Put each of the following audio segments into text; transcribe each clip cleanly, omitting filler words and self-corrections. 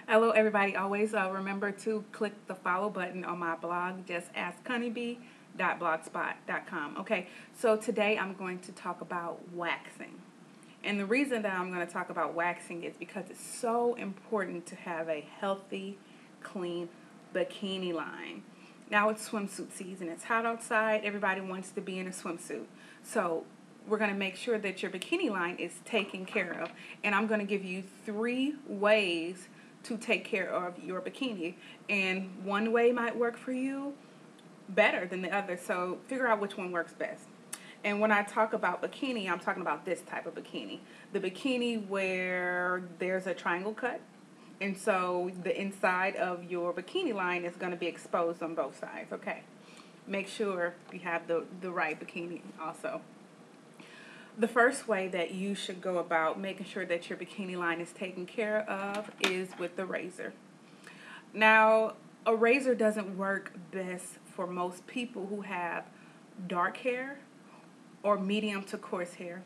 Hello, everybody. Always remember to click the follow button on my blog, just askhoneybee.blogspot.com. Okay, so today I'm going to talk about waxing. And the reason that I'm going to talk about waxing is because it's so important to have a healthy, clean bikini line. Now it's swimsuit season. It's hot outside. Everybody wants to be in a swimsuit. So we're going to make sure that your bikini line is taken care of. And I'm going to give you 3 ways to take care of your bikini, and one way might work for you better than the other, so figure out which one works best. And when I talk about bikini, I'm talking about this type of bikini, the bikini where there's a triangle cut, and so the inside of your bikini line is going to be exposed on both sides. Okay, make sure you have the right bikini also. The first way that you should go about making sure that your bikini line is taken care of is with the razor. Now, a razor doesn't work best for most people who have dark hair or medium to coarse hair.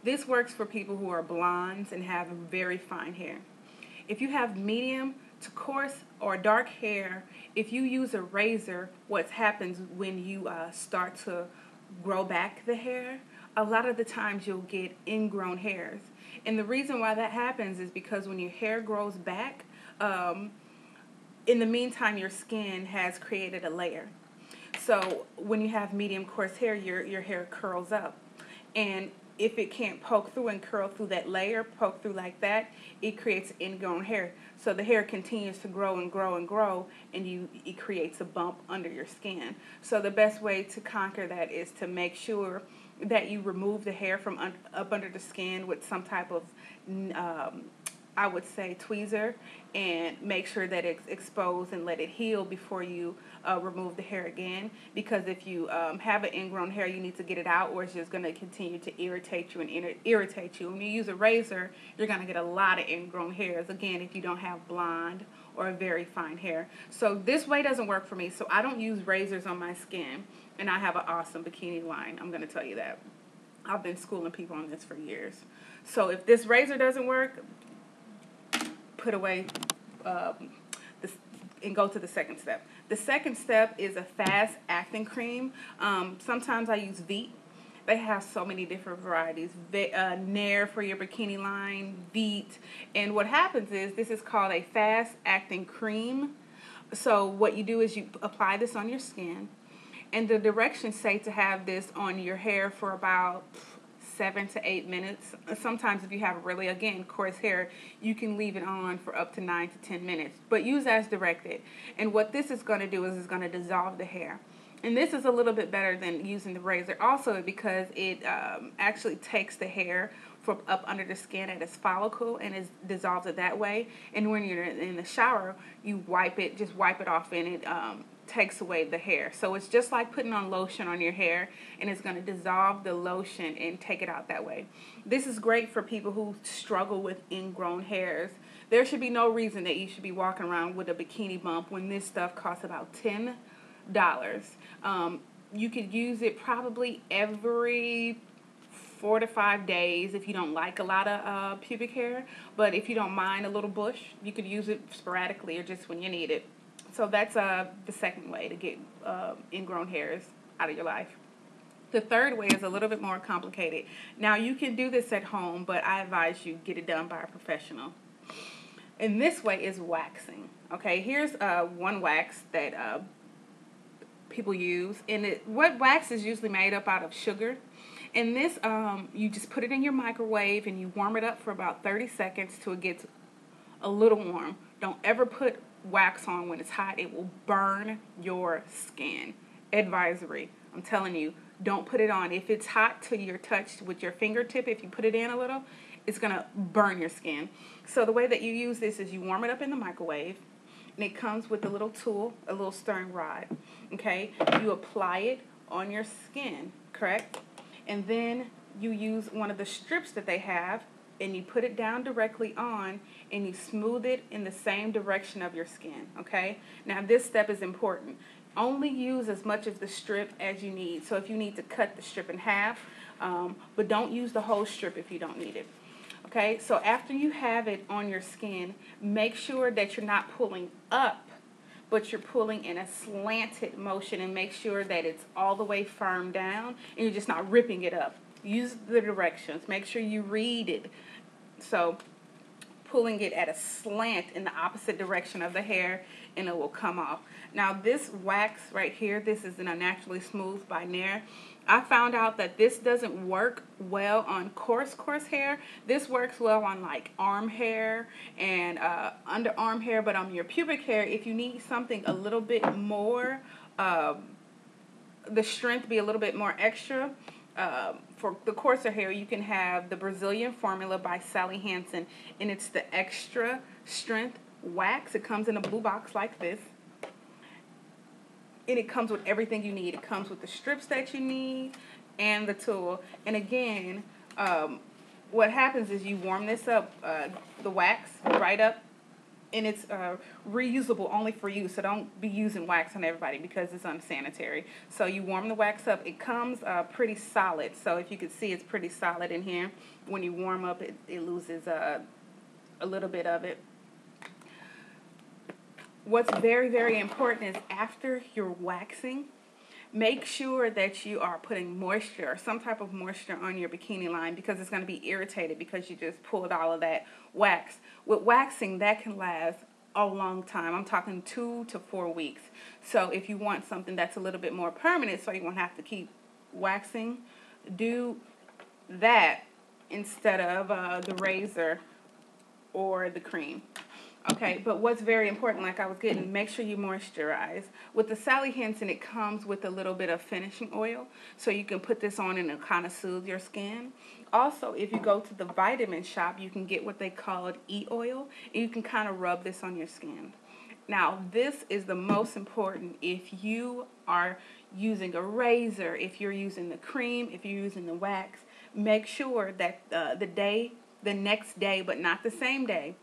This works for people who are blondes and have very fine hair. If you have medium to coarse or dark hair, if you use a razor, what happens when you start to grow back the hair, a lot of the times you'll get ingrown hairs. And the reason why that happens is because when your hair grows back, in the meantime your skin has created a layer. So when you have medium coarse hair, your hair curls up. And if it can't poke through and curl through that layer, poke through like that, it creates ingrown hair. So the hair continues to grow and grow and grow, and it creates a bump under your skin. So the best way to conquer that is to make sure that you remove the hair from up under the skin with some type of, I would say, tweezer, and make sure that it's exposed and let it heal before you remove the hair again. Because if you have an ingrown hair, you need to get it out, or it's just going to continue to irritate you and irritate you. When you use a razor, you're going to get a lot of ingrown hairs, again, if you don't have blonde or very fine hair. So this way doesn't work for me, so I don't use razors on my skin, and I have an awesome bikini line. I'm going to tell you that. I've been schooling people on this for years. So if this razor doesn't work, put away this and go to the second step. The second step is a fast acting cream. Sometimes I use Veet. They have so many different varieties. Nair for your bikini line, Veet. And what happens is this is called a fast acting cream. So what you do is you apply this on your skin, and the directions say to have this on your hair for about 7 to 8 minutes. Sometimes if you have really, again, coarse hair, you can leave it on for up to 9 to 10 minutes. But use as directed. And what this is going to do is it's going to dissolve the hair. And this is a little bit better than using the razor also, because it actually takes the hair from up under the skin at its follicle and it dissolves it that way. And when you're in the shower, you just wipe it off, and it takes away the hair. So it's just like putting on lotion on your hair, and it's going to dissolve the lotion and take it out that way. This is great for people who struggle with ingrown hairs. There should be no reason that you should be walking around with a bikini bump when this stuff costs about $10. You could use it probably every 4 to 5 days if you don't like a lot of pubic hair, but if you don't mind a little bush, you could use it sporadically or just when you need it. So that's the second way to get ingrown hairs out of your life. The third way is a little bit more complicated. Now, you can do this at home, but I advise you get it done by a professional. And this way is waxing. Okay, here's one wax that people use. And what wax is usually made up out of sugar. And this, you just put it in your microwave and you warm it up for about 30 seconds till it gets a little warm. Don't ever put wax on when it's hot. It will burn your skin. Advisory. I'm telling you, don't put it on. If it's hot till you're touched with your fingertip, if you put it in a little, it's going to burn your skin. So the way that you use this is you warm it up in the microwave, and it comes with a little tool, a little stirring rod. Okay? You apply it on your skin, correct? And then you use one of the strips that they have, and you put it down directly on, and you smooth it in the same direction of your skin, okay? Now, this step is important. Only use as much of the strip as you need. So if you need to cut the strip in half, but don't use the whole strip if you don't need it. Okay, so after you have it on your skin, make sure that you're not pulling up, but you're pulling in a slanted motion, and make sure that it's all the way firm down and you're just not ripping it up. Use the directions. Make sure you read it. So pulling it at a slant in the opposite direction of the hair, and it will come off. Now this wax right here, this is an Unnaturally Smooth by Nair. I found out that this doesn't work well on coarse hair. This works well on like arm hair and underarm hair, but on your pubic hair, if you need something a little bit more, the strength be a little bit more extra, for the coarser hair, you can have the Brazilian Formula by Sally Hansen, and it's the extra strength wax. It comes in a blue box like this, and it comes with everything you need. It comes with the strips that you need and the tool. And again, what happens is you warm this up, the wax right up, and it's reusable only for you. So don't be using wax on everybody because it's unsanitary. So you warm the wax up. It comes pretty solid. So if you can see, it's pretty solid in here. When you warm up, it loses a little bit of it. What's very, very important is after you're waxing, make sure that you are putting moisture, or some type of moisture, on your bikini line, because it's going to be irritated because you just pulled all of that wax. With waxing, that can last a long time. I'm talking 2 to 4 weeks. So if you want something that's a little bit more permanent, so you won't have to keep waxing, do that instead of the razor or the cream. Okay, but what's very important, like I was getting, make sure you moisturize. With the Sally Hansen, it comes with a little bit of finishing oil, so you can put this on and it'll kind of soothe your skin. Also, if you go to the vitamin shop, you can get what they call e-oil, and you can kind of rub this on your skin. Now, this is the most important if you are using a razor, if you're using the cream, if you're using the wax. Make sure that the next day, but not the same day,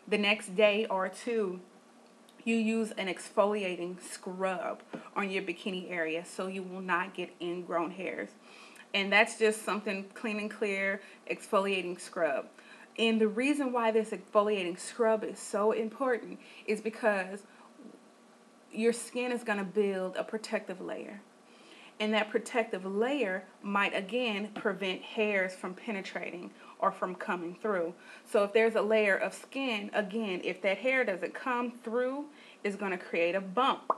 the next day or two, you use an exfoliating scrub on your bikini area so you will not get ingrown hairs. And that's just something clean and clear exfoliating scrub. And the reason why this exfoliating scrub is so important is because your skin is going to build a protective layer. And that protective layer might, again, prevent hairs from penetrating or from coming through. So if there's a layer of skin, again, if that hair doesn't come through, it's going to create a bump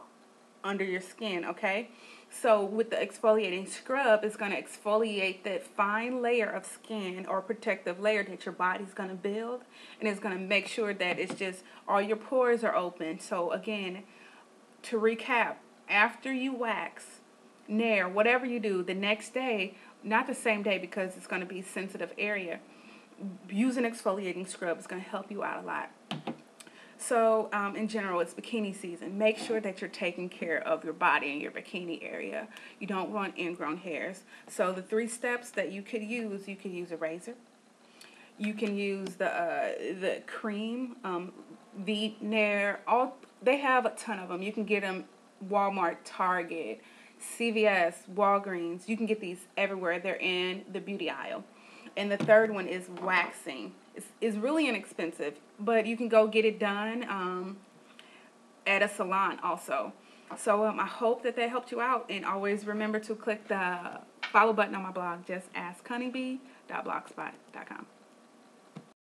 under your skin, okay? So with the exfoliating scrub, it's going to exfoliate that fine layer of skin or protective layer that your body's going to build, and it's going to make sure that it's just all your pores are open. So again, to recap, after you wax, Nair, whatever you do, the next day, not the same day because it's going to be a sensitive area, use an exfoliating scrub. It's going to help you out a lot. So in general, it's bikini season. Make sure that you're taking care of your body and your bikini area. You don't want ingrown hairs. So the 3 steps that you could use a razor. You can use the cream, Nair. They have a ton of them. You can get them Walmart, Target, CVS, Walgreens. You can get these everywhere. They're in the beauty aisle. And the third one is waxing. It's really inexpensive, but you can go get it done at a salon also. So I hope that helped you out. And always remember to click the follow button on my blog, justaskhoneybee.blogspot.com.